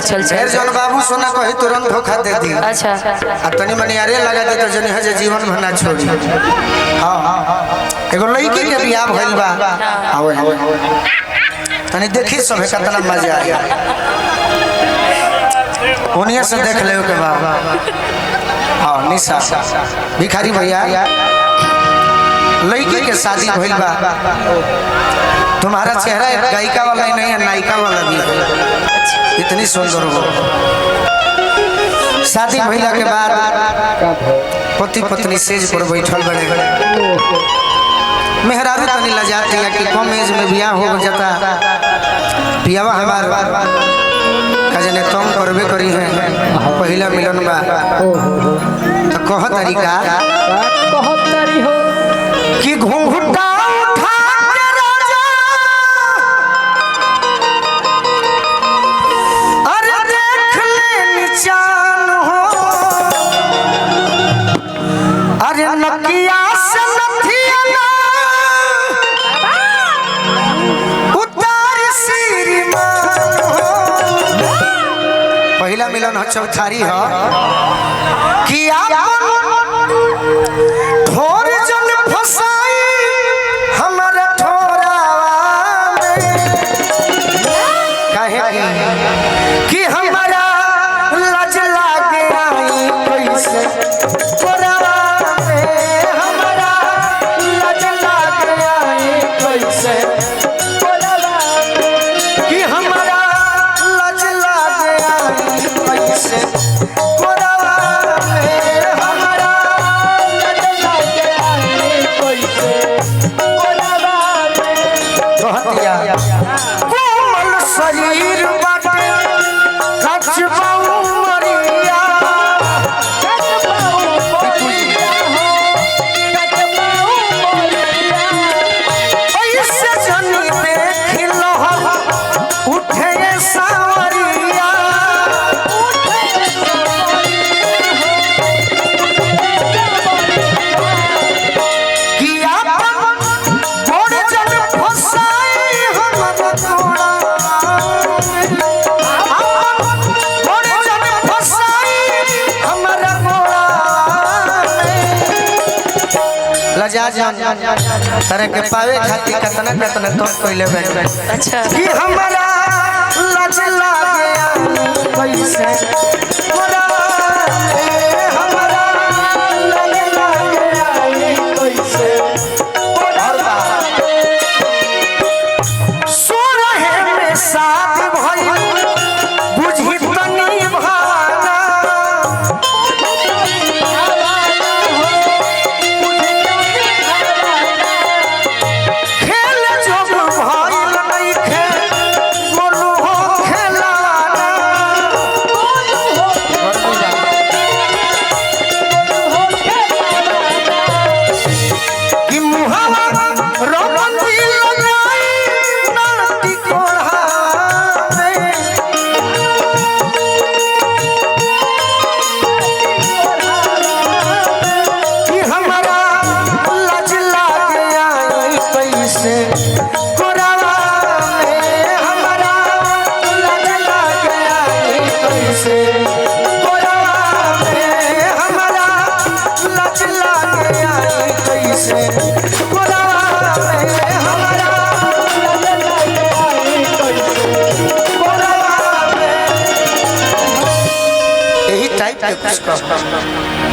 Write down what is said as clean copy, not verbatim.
चल फिर जन बाबू सोना कही तुरंत धोखा दे दी। अच्छा आ तनी मनी अरे लगा दे तो जनी हजे जीवन भना छोड़ी। हां एगो लड़की के बियाह भइल बा। आवे तनी देखी सब कितना मजा आया। ओनिया से देख ले के बा। हां निशा भिखारी भैया लड़की के शादी भइल बा। तुम्हारा चेहरा एक गायिका वाला ही नहीं है, नायिका वाला भी है। इतनी सुंदर हो। शादी भइला के बाद पति पत्नी सेज पर बैठल बड़े मेहरारू तनी लजाती है कि कम एज में बियाह हो जाता। बियाह हमार कजने तुम करबे करी है पहला मिलन बा तो कह तरीका हो कि घूंघटा मिलन हो चौथारी हो कि ठोर जन फसाई हमारा ठोरावा में काहे कि हमारा लाज लागे आई कैसे ठोरावा में हमारा लाज लागे आई कैसे ठोरावा कि हमारा लाज लागे आई शरीर बाटे कचबाऊ मरिया ऐसे जनी देख लो उठे सावरिया किया बड़ जन फसाई हमरा तोड़ा तरह के पावे खातिर कितना कितना तो पहले बैठ। अच्छा कि हमारा लाज लागे कैसे हमारा लाज लागे कैसे सो रहे में साथ भई बुझी तनी भाना यही टाइप है कुछ का।